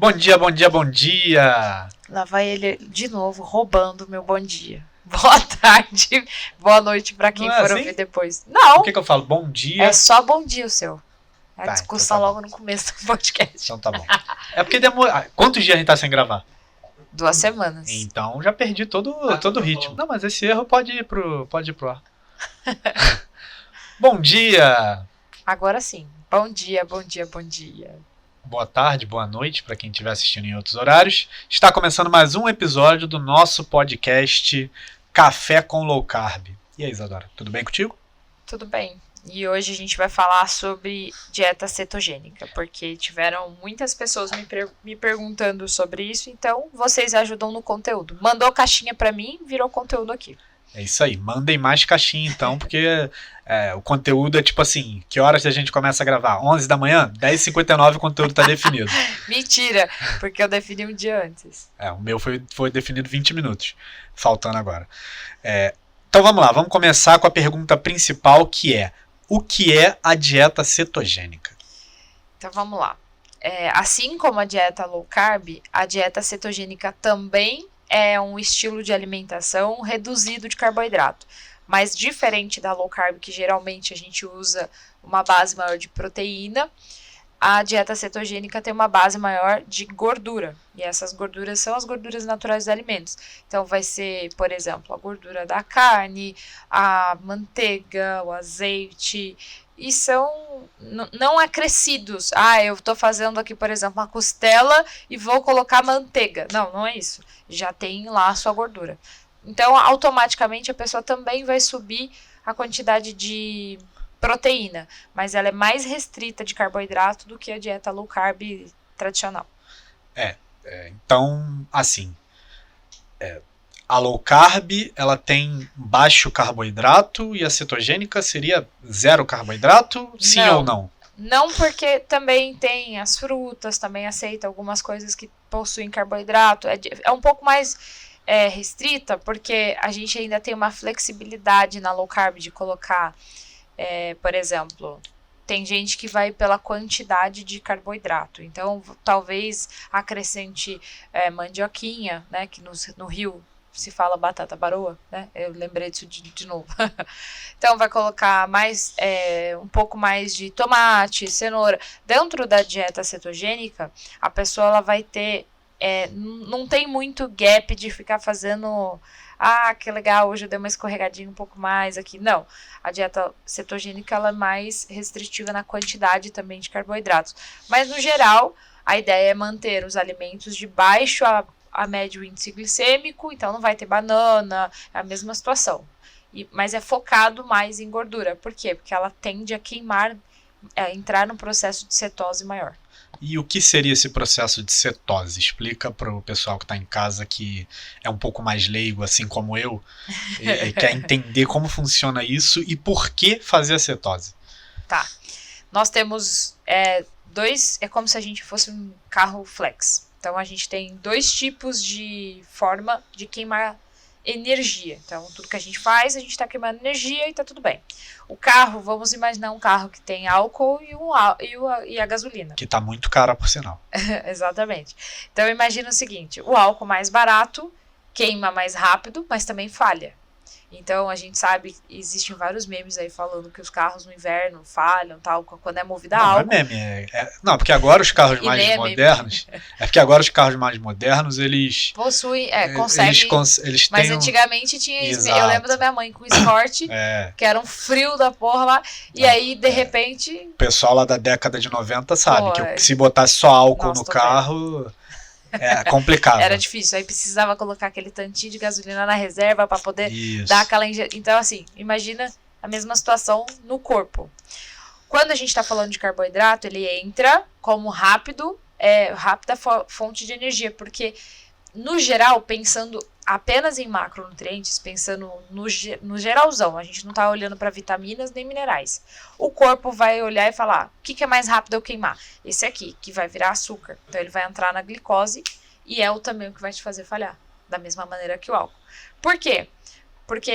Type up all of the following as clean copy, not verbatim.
Bom dia, bom dia, bom dia! Lá vai ele de novo roubando meu bom dia. Boa tarde, boa noite pra quem Não é for assim? ouvir depois. Não, Por que eu falo bom dia? é só bom dia o seu. A Tá, discussão então tá logo no começo do podcast. Então tá bom. É porque demora. Quantos dias a gente tá sem gravar? 2 semanas. Então já perdi todo o ritmo. Não, mas esse erro pode ir pro ar. Bom dia! Agora sim. Bom dia, bom dia, bom dia. Boa tarde, boa noite para quem estiver assistindo em outros horários. Está começando mais um episódio do nosso podcast Café com Low Carb. E aí, Isadora, tudo bem contigo? Tudo bem. E hoje a gente vai falar sobre dieta cetogênica, porque tiveram muitas pessoas me perguntando sobre isso, então vocês ajudam no conteúdo. Mandou caixinha pra mim, virou conteúdo aqui. É isso aí, mandem mais caixinha então, porque o conteúdo é tipo assim, que horas a gente começa a gravar? 11 da manhã? 10h59 o conteúdo tá definido. Mentira, porque eu defini um dia antes. O meu foi definido 20 minutos, faltando agora. Então vamos lá, vamos começar com a pergunta principal, que é: o que é a dieta cetogênica? Então vamos lá. Assim como a dieta low carb, a dieta cetogênica também é um estilo de alimentação reduzido de carboidrato. Mas diferente da low carb, que geralmente a gente usa uma base maior de proteína, a dieta cetogênica tem uma base maior de gordura. E essas gorduras são as gorduras naturais dos alimentos. Então vai ser, por exemplo, a gordura da carne, a manteiga, o azeite. E são não acrescidos. Eu estou fazendo aqui, por exemplo, uma costela e vou colocar manteiga. Não é isso. Já tem lá a sua gordura. Então, automaticamente, a pessoa também vai subir a quantidade de proteína. Mas ela é mais restrita de carboidrato do que a dieta low carb tradicional. Então, assim, a low carb ela tem baixo carboidrato e a cetogênica seria zero carboidrato? Sim ou não? Não, porque também tem as frutas, também aceita algumas coisas que possuem carboidrato. É um pouco mais restrita, porque a gente ainda tem uma flexibilidade na low carb de colocar, por exemplo, tem gente que vai pela quantidade de carboidrato. Então, talvez acrescente mandioquinha, né, que no Rio se fala batata baroa, né? Eu lembrei disso de novo. Então, vai colocar mais, um pouco mais de tomate, cenoura. Dentro da dieta cetogênica, a pessoa ela vai ter, não tem muito gap de ficar fazendo, que legal, hoje eu dei uma escorregadinha um pouco mais aqui. Não, a dieta cetogênica ela é mais restritiva na quantidade também de carboidratos. Mas, no geral, a ideia é manter os alimentos de baixo a médio índice glicêmico, então não vai ter banana, é a mesma situação. Mas é focado mais em gordura. Por quê? Porque ela tende a queimar, entrar no processo de cetose maior. E o que seria esse processo de cetose? Explica para o pessoal que está em casa, que é um pouco mais leigo, assim como eu, e quer entender como funciona isso e por que fazer a cetose. Tá. Nós temos dois, é como se a gente fosse um carro flex. Então, a gente tem 2 tipos de forma de queimar energia. Então, tudo que a gente faz, a gente está queimando energia e está tudo bem. O carro, vamos imaginar um carro que tem álcool e a gasolina. Que está muito cara, por sinal. Exatamente. Então, imagina o seguinte, o álcool mais barato queima mais rápido, mas também falha. Então, a gente sabe que existem vários memes aí falando que os carros no inverno falham, tal, quando é movida a álcool. Não é meme, não, porque agora os carros mais modernos... É porque agora os carros mais modernos, eles... possuem, conseguem... Eles mas têm antigamente tinha isso. Exato. Eu lembro da minha mãe com o Escort, que era um frio da porra lá, e aí, de repente... O pessoal lá da década de 90 sabe que se botasse só álcool no carro... É complicado. Era difícil, aí precisava colocar aquele tantinho de gasolina na reserva para poder dar aquela injeção. Então, assim, imagina a mesma situação no corpo. Quando a gente está falando de carboidrato, ele entra como rápida fonte de energia, porque, no geral, pensando apenas em macronutrientes, pensando no geralzão, a gente não está olhando para vitaminas nem minerais. O corpo vai olhar e falar, o que é mais rápido eu queimar? Esse aqui, que vai virar açúcar. Então, ele vai entrar na glicose e também o que vai te fazer falhar, da mesma maneira que o álcool. Por quê? Porque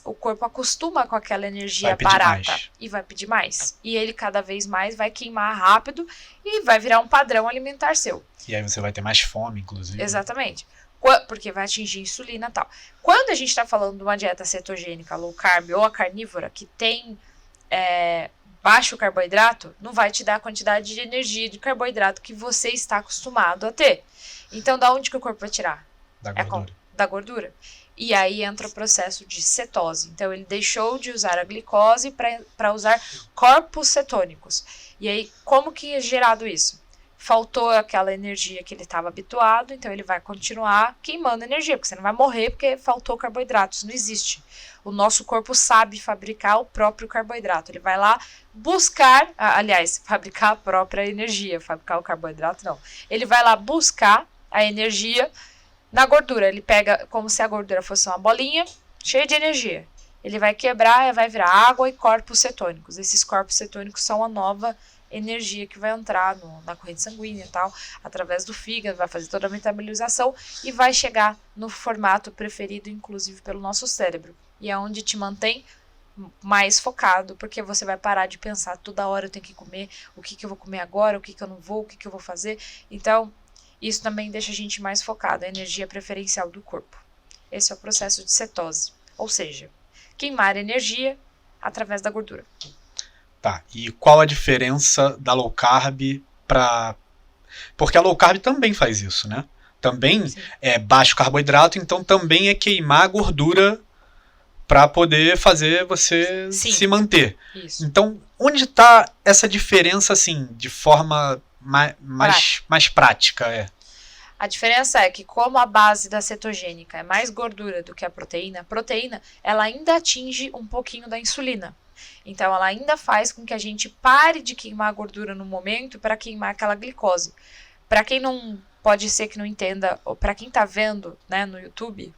o corpo acostuma com aquela energia Vai pedir barata mais. e vai pedir mais. E ele cada vez mais vai queimar rápido e vai virar um padrão alimentar seu. E aí você vai ter mais fome, inclusive. Exatamente. Porque vai atingir insulina e tal. Quando a gente está falando de uma dieta cetogênica, low carb ou a carnívora, que tem baixo carboidrato, não vai te dar a quantidade de energia de carboidrato que você está acostumado a ter. Então, da onde que o corpo vai tirar? Da gordura. Da gordura. E aí entra o processo de cetose. Então, ele deixou de usar a glicose para usar corpos cetônicos. E aí, como que é gerado isso? Faltou aquela energia que ele estava habituado, então ele vai continuar queimando energia, porque você não vai morrer porque faltou carboidrato, isso não existe. O nosso corpo sabe fabricar o próprio carboidrato, ele vai lá buscar, fabricar a própria energia, fabricar o carboidrato não. Ele vai lá buscar a energia na gordura, ele pega como se a gordura fosse uma bolinha cheia de energia. Ele vai quebrar e vai virar água e corpos cetônicos. Esses corpos cetônicos são a nova energia que vai entrar na corrente sanguínea e tal, através do fígado, vai fazer toda a metabolização e vai chegar no formato preferido, inclusive pelo nosso cérebro. E é onde te mantém mais focado, porque você vai parar de pensar toda hora eu tenho que comer, o que eu vou comer agora, o que eu não vou, o que eu vou fazer. Então, isso também deixa a gente mais focado, a energia preferencial do corpo. Esse é o processo de cetose, ou seja, queimar energia através da gordura. Tá, e qual a diferença da low carb para... Porque a low carb também faz isso, né? Também Sim. é baixo carboidrato, então também é queimar a gordura para poder fazer você Sim. se manter. Isso. Então, onde está essa diferença, assim, de forma mais prática? A diferença é que como a base da cetogênica é mais gordura do que a proteína, ela ainda atinge um pouquinho da insulina. Então, ela ainda faz com que a gente pare de queimar a gordura no momento para queimar aquela glicose. Para quem não, pode ser que não entenda, ou para quem está vendo, né, no YouTube,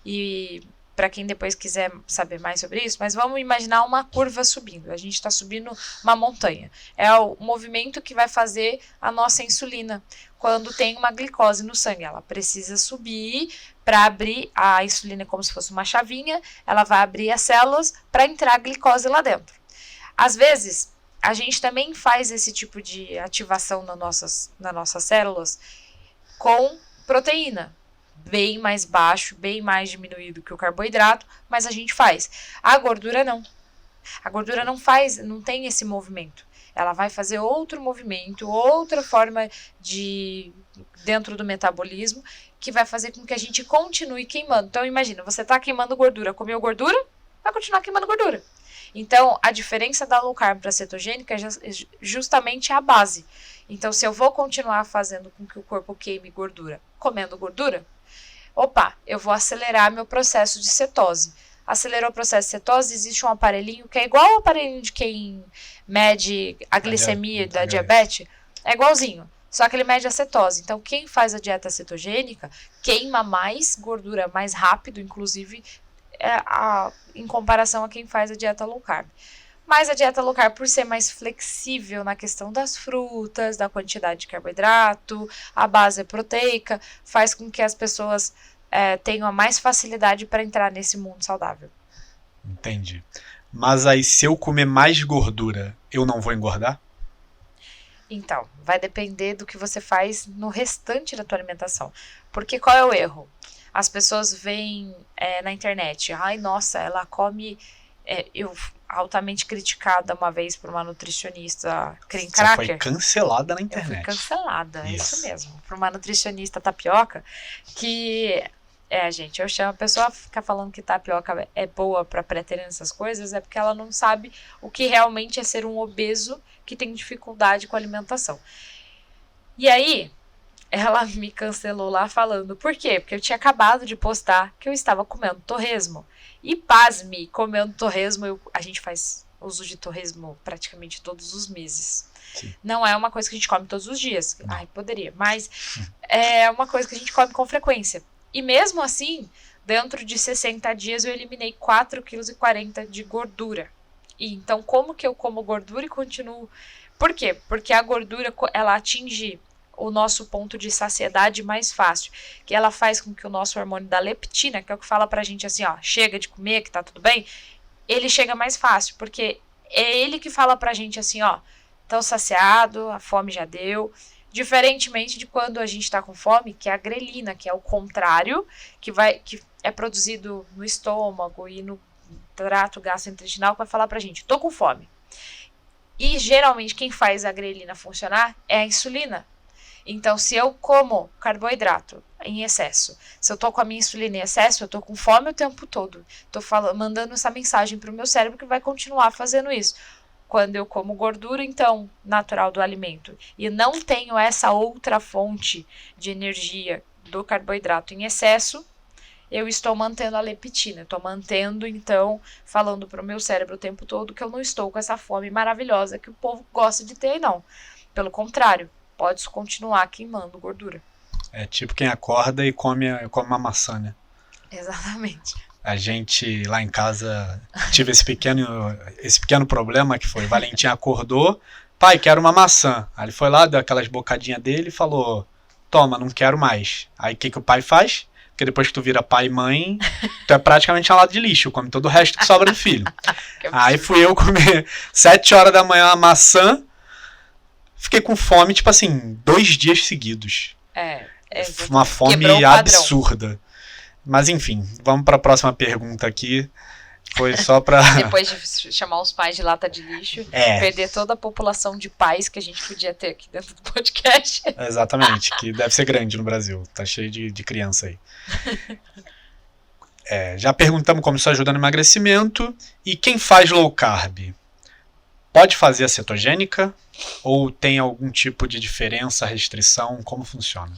e para quem depois quiser saber mais sobre isso, mas vamos imaginar uma curva subindo. A gente está subindo uma montanha. É o movimento que vai fazer a nossa insulina. Quando tem uma glicose no sangue, ela precisa subir para abrir a insulina, como se fosse uma chavinha, ela vai abrir as células para entrar a glicose lá dentro. Às vezes, a gente também faz esse tipo de ativação nas nossas células com proteína. Bem mais baixo, bem mais diminuído que o carboidrato, mas a gente faz. A gordura não. A gordura não tem esse movimento. Ela vai fazer outro movimento, outra forma dentro do metabolismo, que vai fazer com que a gente continue queimando. Então, imagina, você está queimando gordura, comeu gordura, vai continuar queimando gordura. Então, a diferença da low carb para a cetogênica é justamente a base. Então, se eu vou continuar fazendo com que o corpo queime gordura, comendo gordura, eu vou acelerar meu processo de cetose. Acelerou o processo de cetose, existe um aparelhinho que é igual ao aparelhinho de quem mede a glicemia da diabetes, é igualzinho, só que ele mede a cetose. Então, quem faz a dieta cetogênica queima mais gordura mais rápido, inclusive, em comparação a quem faz a dieta low carb. Mas a dieta low carb, por ser mais flexível na questão das frutas, da quantidade de carboidrato, a base é proteica, faz com que as pessoas tenham mais facilidade para entrar nesse mundo saudável. Entendi. Mas aí, se eu comer mais gordura, eu não vou engordar? Então, vai depender do que você faz no restante da tua alimentação. Porque qual é o erro? As pessoas veem na internet, ai, nossa, ela come... eu altamente criticada uma vez por uma nutricionista cream cracker. Você foi cancelada na internet. Eu fui cancelada, é isso mesmo. Por uma nutricionista tapioca que... gente, eu chamo a pessoa ficar falando que tapioca é boa para pré-treino, essas coisas, é porque ela não sabe o que realmente é ser um obeso que tem dificuldade com a alimentação. E aí, ela me cancelou lá falando, por quê? Porque eu tinha acabado de postar que eu estava comendo torresmo. E pasme, comendo torresmo, a gente faz uso de torresmo praticamente todos os meses. Sim. Não é uma coisa que a gente come todos os dias. Ai, poderia, mas é uma coisa que a gente come com frequência. E mesmo assim, dentro de 60 dias eu eliminei 4,40 kg de gordura. E então, como que eu como gordura e continuo... Por quê? Porque a gordura, ela atinge o nosso ponto de saciedade mais fácil, que ela faz com que o nosso hormônio da leptina, que é o que fala pra gente assim, ó, chega de comer, que tá tudo bem, ele chega mais fácil, porque é ele que fala pra gente assim, ó, tô saciado, a fome já deu, diferentemente de quando a gente tá com fome, que é a grelina, que é o contrário, que é produzido no estômago e no trato gastrointestinal, que vai falar pra gente, tô com fome. E geralmente quem faz a grelina funcionar é a insulina. Então, se eu como carboidrato em excesso, se eu tô com a minha insulina em excesso, eu tô com fome o tempo todo. Tô mandando essa mensagem pro meu cérebro que vai continuar fazendo isso. Quando eu como gordura, então, natural do alimento, e não tenho essa outra fonte de energia do carboidrato em excesso, eu estou mantendo a leptina. Estou mantendo, então, falando pro meu cérebro o tempo todo que eu não estou com essa fome maravilhosa que o povo gosta de ter, não. Pelo contrário, pode continuar queimando gordura. É tipo quem acorda e come uma maçã, né? Exatamente. A gente, lá em casa, tive esse pequeno problema que foi, Valentim acordou, pai, quero uma maçã. Aí ele foi lá, deu aquelas bocadinhas dele e falou, toma, não quero mais. Aí o que o pai faz? Porque depois que tu vira pai e mãe, tu é praticamente um lado de lixo, come todo o resto que sobra do filho. Aí fui eu comer 7 horas da manhã a maçã, fiquei com fome, tipo assim, 2 dias seguidos. Uma fome absurda. Mas enfim, vamos para a próxima pergunta aqui. Foi só para... Depois de chamar os pais de lata de lixo, perder toda a população de pais que a gente podia ter aqui dentro do podcast. Exatamente, que deve ser grande no Brasil. Tá cheio de criança aí. Já perguntamos como isso ajuda no emagrecimento. E quem faz low carb? Pode fazer a cetogênica? Ou tem algum tipo de diferença, restrição? Como funciona?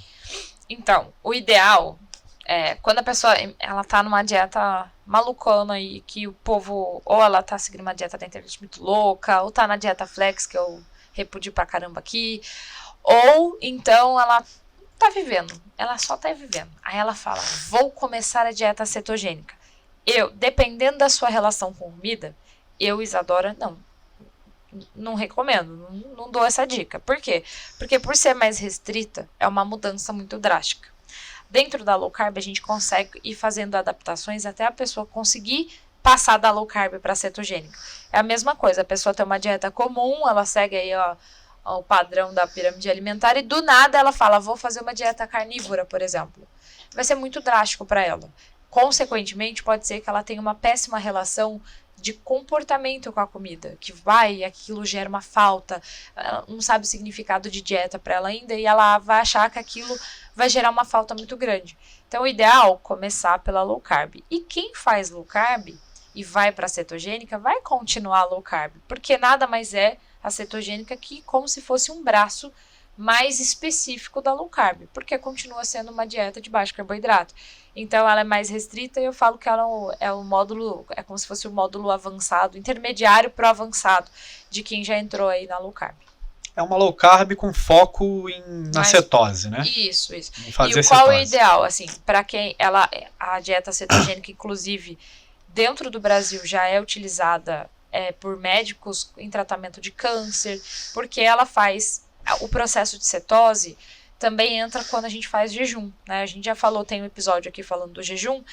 Então, o ideal é quando a pessoa ela tá numa dieta malucona e que o povo, ou ela tá seguindo uma dieta da internet muito louca, ou tá na dieta flex, que eu repudio pra caramba aqui, ou então ela tá vivendo, ela só tá vivendo. Aí ela fala, vou começar a dieta cetogênica. Dependendo da sua relação com comida, Isadora, não recomendo, não dou essa dica. Por quê? Porque por ser mais restrita, é uma mudança muito drástica. Dentro da low carb, a gente consegue ir fazendo adaptações até a pessoa conseguir passar da low carb para cetogênica. É a mesma coisa, a pessoa tem uma dieta comum, ela segue aí o padrão da pirâmide alimentar e do nada ela fala, vou fazer uma dieta carnívora, por exemplo. Vai ser muito drástico para ela. Consequentemente, pode ser que ela tenha uma péssima relação de comportamento com a comida, que aquilo gera uma falta, ela não sabe o significado de dieta para ela ainda e ela vai achar que aquilo vai gerar uma falta muito grande. Então, o ideal é começar pela low carb. E quem faz low carb e vai para a cetogênica vai continuar low carb, porque nada mais é a cetogênica que como se fosse um braço mais específico da low carb, porque continua sendo uma dieta de baixo carboidrato. Então ela é mais restrita e eu falo que ela é o módulo, é como se fosse o módulo avançado, intermediário para o avançado de quem já entrou aí na low carb. É uma low carb com foco na cetose, né? Isso. Em fazer e qual cetose. É o ideal, assim, para quem a dieta cetogênica, inclusive, dentro do Brasil já é utilizada por médicos em tratamento de câncer, porque ela faz o processo de cetose também entra quando a gente faz jejum, né? A gente já falou, tem um episódio aqui falando do jejum,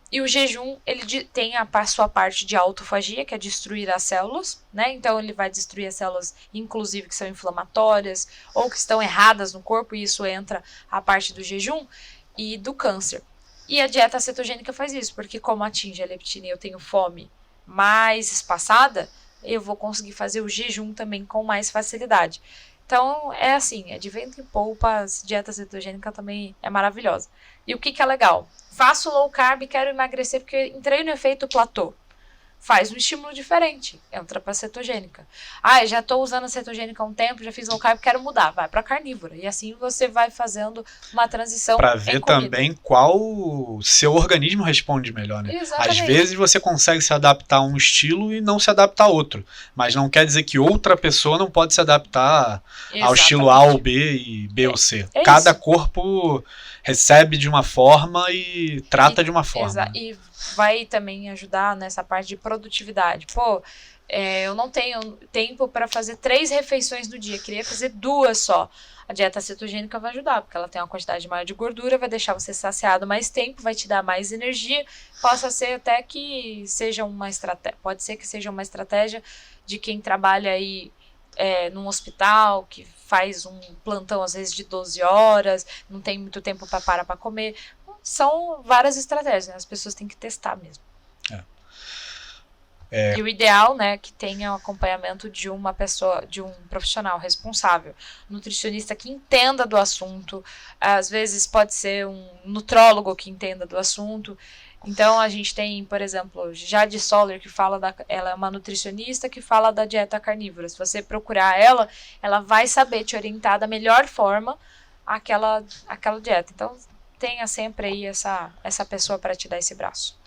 e o jejum, ele tem a sua parte de autofagia, que é destruir as células, né? Então, ele vai destruir as células, inclusive, que são inflamatórias, ou que estão erradas no corpo, e isso entra a parte do jejum e do câncer. E a dieta cetogênica faz isso, porque como atinge a leptina e eu tenho fome mais espaçada, eu vou conseguir fazer o jejum também com mais facilidade. Então, é assim, é de vento em polpa, a dieta cetogênica também é maravilhosa. E o que é legal? Faço low carb e quero emagrecer porque entrei no efeito platô. Faz um estímulo diferente, entra para cetogênica. Já estou usando a cetogênica há um tempo, já fiz low carb, quero mudar, vai para carnívora. E assim você vai fazendo uma transição para ver também qual o seu organismo responde melhor, né? Exatamente. Às vezes você consegue se adaptar a um estilo e não se adaptar a outro, mas não quer dizer que outra pessoa não pode se adaptar ao estilo A ou B e B ou C. Cada corpo recebe de uma forma e trata de uma forma. E vai também ajudar nessa parte de produtividade. eu não tenho tempo para fazer 3 refeições no dia, queria fazer 2 só. A dieta cetogênica vai ajudar, porque ela tem uma quantidade maior de gordura, vai deixar você saciado mais tempo, vai te dar mais energia. Possa ser até que seja uma estratégia, pode ser que seja uma estratégia de quem trabalha aí num hospital, que faz um plantão às vezes de 12 horas, não tem muito tempo para parar para comer. São várias estratégias, né? As pessoas têm que testar mesmo. E o ideal, né, que tenha o acompanhamento de uma pessoa, de um profissional responsável, nutricionista que entenda do assunto, às vezes pode ser um nutrólogo que entenda do assunto. Então a gente tem, por exemplo, Jade Soller, que ela é uma nutricionista que fala da dieta carnívora. Se você procurar ela vai saber te orientar da melhor forma aquela dieta. Então tenha sempre aí essa pessoa para te dar esse braço.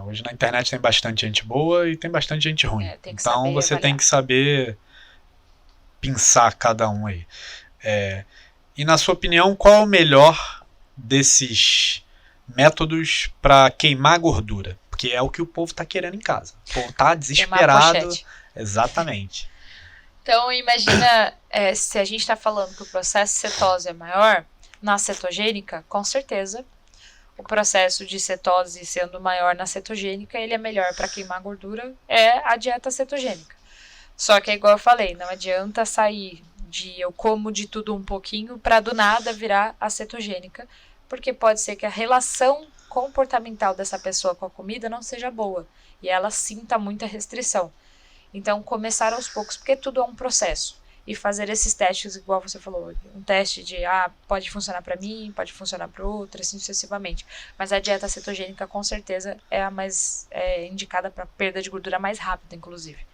Hoje na internet tem bastante gente boa e tem bastante gente ruim. Então você avaliar. tem que saber pensar cada um aí. E na sua opinião, qual é o melhor desses métodos para queimar gordura? Porque é o que o povo está querendo em casa. O povo está desesperado. Exatamente. Então imagina, se a gente está falando que o processo de cetose é maior, na cetogênica, com certeza, o processo de cetose sendo maior na cetogênica, ele é melhor para queimar gordura, é a dieta cetogênica. Só que é igual eu falei, não adianta sair de eu como de tudo um pouquinho para do nada virar a cetogênica, porque pode ser que a relação comportamental dessa pessoa com a comida não seja boa e ela sinta muita restrição. Então começar aos poucos, porque tudo é um processo. E fazer esses testes, igual você falou, um teste de, pode funcionar para mim, pode funcionar para outro, assim sucessivamente. Mas a dieta cetogênica, com certeza, é a mais indicada para perda de gordura mais rápida, inclusive.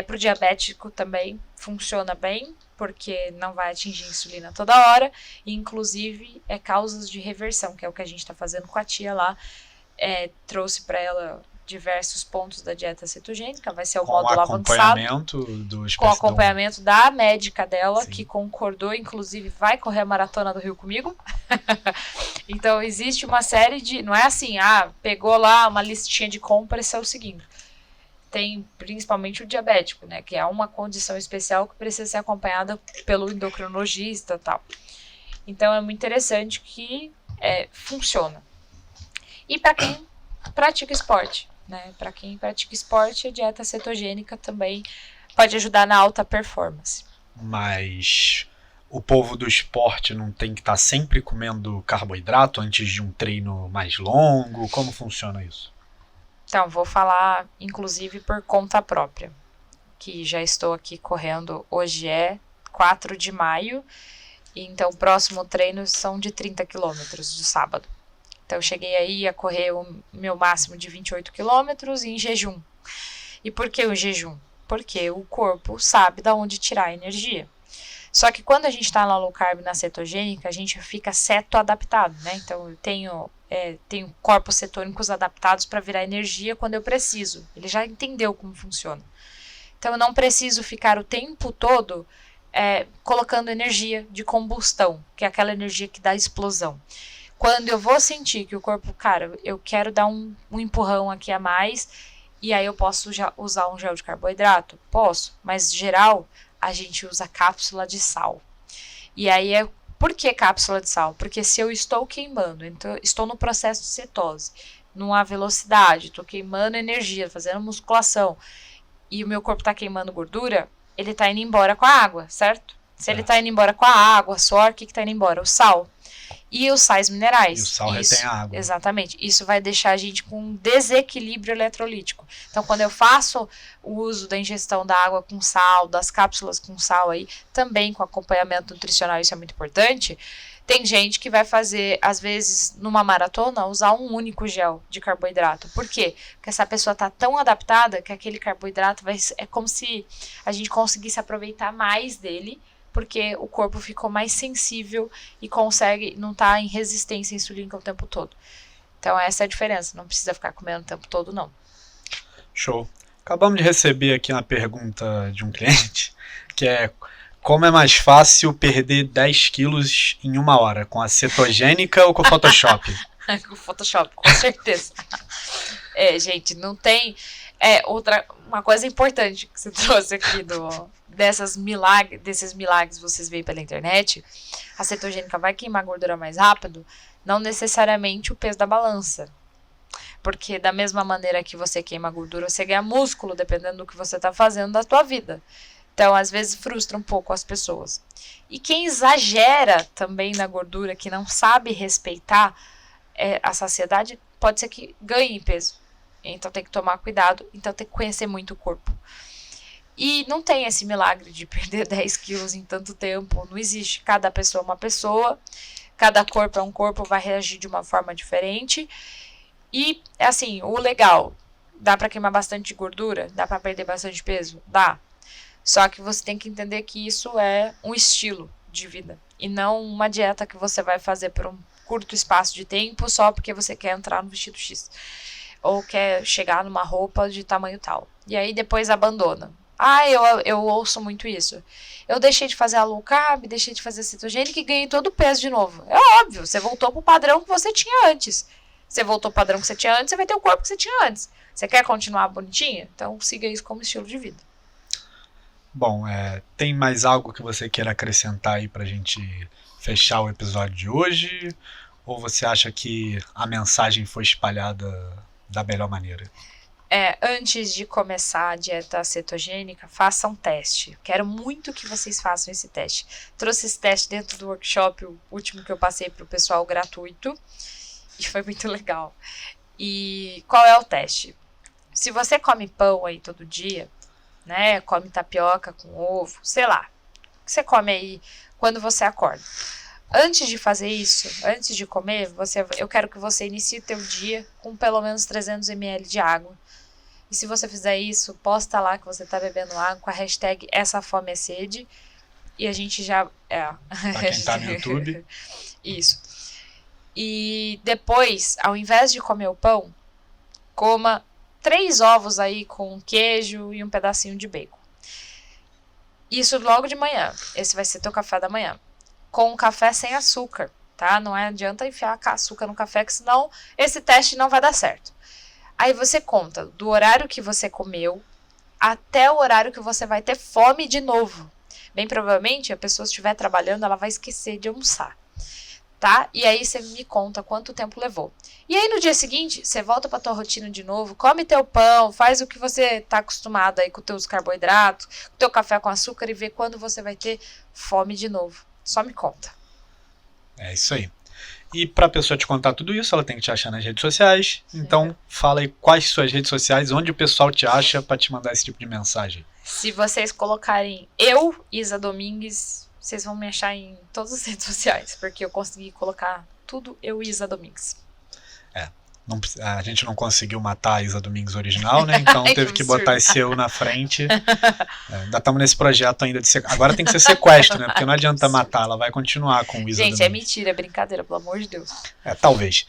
Para o diabético também funciona bem, porque não vai atingir insulina toda hora, e inclusive causas de reversão, que é o que a gente está fazendo com a tia lá. Trouxe para ela diversos pontos da dieta cetogênica, vai ser o módulo avançado, com o acompanhamento da médica dela, sim, que concordou, inclusive vai correr a maratona do Rio comigo. Então existe uma série de, não é assim, pegou lá uma listinha de compras e saiu seguindo. Tem principalmente o diabético, né, que é uma condição especial que precisa ser acompanhada pelo endocrinologista e tal. Então é muito interessante que funciona. E para quem pratica esporte, né? Para quem pratica esporte, a dieta cetogênica também pode ajudar na alta performance. Mas o povo do esporte não tem que estar sempre comendo carboidrato antes de um treino mais longo? Como funciona isso? Então, vou falar, inclusive, por conta própria, que já estou aqui correndo. Hoje é 4 de maio, e então o próximo treino são de 30 quilômetros de sábado. Então, eu cheguei aí a correr o meu máximo de 28 quilômetros em jejum. E por que o jejum? Porque o corpo sabe de onde tirar a energia. Só que quando a gente está na low carb, na cetogênica, a gente fica ceto-adaptado, né? Então, eu tenho corpos cetônicos adaptados para virar energia quando eu preciso. Ele já entendeu como funciona. Então, eu não preciso ficar o tempo todo colocando energia de combustão, que é aquela energia que dá explosão. Quando eu vou sentir que o corpo, eu quero dar um empurrão aqui a mais, e aí eu posso já usar um gel de carboidrato? Posso, mas geral a gente usa cápsula de sal. E aí por que cápsula de sal? Porque se eu estou queimando, então estou no processo de cetose, numa velocidade, estou queimando energia, fazendo musculação, e o meu corpo está queimando gordura, ele está indo embora com a água, certo? Se ele está indo embora com a água, suor, o que está indo embora? O sal. E os sais minerais. E o sal retém a água. Exatamente. Isso vai deixar a gente com um desequilíbrio eletrolítico. Então, quando eu faço o uso da ingestão da água com sal, das cápsulas com sal aí, também com acompanhamento nutricional, isso é muito importante. Tem gente que vai fazer, às vezes, numa maratona, usar um único gel de carboidrato. Por quê? Porque essa pessoa está tão adaptada que aquele carboidrato é como se a gente conseguisse aproveitar mais dele, porque o corpo ficou mais sensível e consegue não estar em resistência insulínica o tempo todo. Então essa é a diferença, não precisa ficar comendo o tempo todo, não. Show. Acabamos de receber aqui uma pergunta de um cliente, que é: como é mais fácil perder 10 quilos em 1 hora, com a cetogênica ou com o Photoshop? Com o Photoshop, com certeza. Gente, não tem... Uma coisa importante que você trouxe aqui desses milagres vocês veem pela internet, a cetogênica vai queimar gordura mais rápido, não necessariamente o peso da balança. Porque da mesma maneira que você queima gordura, você ganha músculo, dependendo do que você está fazendo da tua vida. Então, às vezes, frustra um pouco as pessoas. E quem exagera também na gordura, que não sabe respeitar a saciedade, pode ser que ganhe peso. Então, tem que tomar cuidado. Então, tem que conhecer muito o corpo. E não tem esse milagre de perder 10 quilos em tanto tempo. Não existe. Cada pessoa é uma pessoa. Cada corpo é um corpo, vai reagir de uma forma diferente. E, assim, o legal, dá pra queimar bastante gordura? Dá pra perder bastante peso? Dá. Só que você tem que entender que isso é um estilo de vida. E não uma dieta que você vai fazer por um curto espaço de tempo só porque você quer entrar no vestido X. Ou quer chegar numa roupa de tamanho tal. E aí depois abandona. Eu ouço muito isso. Eu deixei de fazer a low carb, deixei de fazer a cetogênica e ganhei todo o peso de novo. É óbvio, você voltou pro padrão que você tinha antes. Você voltou pro padrão que você tinha antes, você vai ter o corpo que você tinha antes. Você quer continuar bonitinha? Então siga isso como estilo de vida. Bom, tem mais algo que você queira acrescentar aí pra gente fechar o episódio de hoje? Ou você acha que a mensagem foi espalhada da melhor maneira? Antes de começar a dieta cetogênica, faça um teste. Quero muito que vocês façam esse teste. Trouxe esse teste dentro do workshop, o último que eu passei pro pessoal gratuito. E foi muito legal. E qual é o teste? Se você come pão aí todo dia, né? Come tapioca com ovo, sei lá. O que você come aí quando você acorda? Antes de fazer isso, antes de comer, eu quero que você inicie o teu dia com pelo menos 300 ml de água. E se você fizer isso, posta lá que você tá bebendo água com a hashtag essa fome é sede. E a gente já... Pra quem tá no YouTube. Isso. E depois, ao invés de comer o pão, coma 3 ovos aí com queijo e um pedacinho de bacon. Isso logo de manhã. Esse vai ser teu café da manhã. Com um café sem açúcar, tá? Não adianta enfiar açúcar no café, que senão esse teste não vai dar certo. Aí você conta do horário que você comeu até o horário que você vai ter fome de novo. Bem provavelmente, a pessoa se estiver trabalhando, ela vai esquecer de almoçar. Tá? E aí você me conta quanto tempo levou. E aí no dia seguinte, você volta pra tua rotina de novo, come teu pão, faz o que você tá acostumado aí com teus carboidratos, com teu café com açúcar e vê quando você vai ter fome de novo. Só me conta. É isso aí. E pra pessoa te contar tudo isso, ela tem que te achar nas redes sociais. Então, fala aí quais suas redes sociais, onde o pessoal te acha pra te mandar esse tipo de mensagem. Se vocês colocarem Isa Domingues, vocês vão me achar em todas as redes sociais, porque eu consegui colocar tudo Isa Domingues. A gente não conseguiu matar a Isa Domingues original, né? Então teve que botar esse eu na frente. Ainda estamos nesse projeto ainda de agora tem que ser sequestro, né? Porque não adianta matar, ela vai continuar com o Isa Domingues. Gente, é mentira, é brincadeira, pelo amor de Deus. Talvez.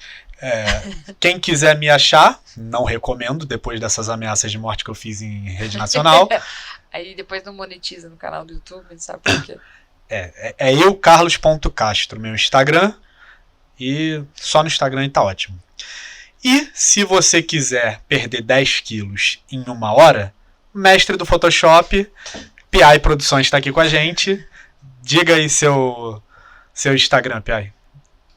Quem quiser me achar, não recomendo, depois dessas ameaças de morte que eu fiz em rede nacional. Aí depois não monetiza no canal do YouTube, não sabe por quê. Eu, carlos.castro, meu Instagram. E só no Instagram tá ótimo. E se você quiser perder 10 quilos em 1 hora, mestre do Photoshop, PI Produções está aqui com a gente. Diga aí seu Instagram, PI.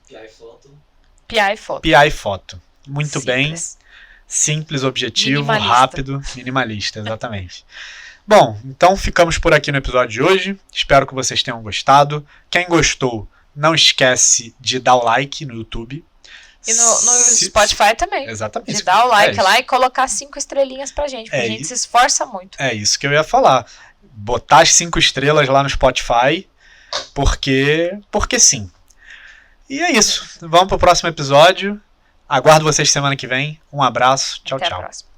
PI Foto. PI Foto. Muito Simples. bem. Simples, objetivo, Minimalista. rápido, minimalista, exatamente. Bom, então ficamos por aqui no episódio de hoje. Espero que vocês tenham gostado. Quem gostou, não esquece de dar o like no YouTube. E no Spotify também. Exatamente. De dar o like lá e colocar 5 estrelinhas pra gente, porque a gente se esforça muito. É isso que eu ia falar. Botar as 5 estrelas lá no Spotify, porque sim. E é isso. Vamos pro próximo episódio. Aguardo vocês semana que vem. Um abraço. Tchau, Até tchau. a próxima.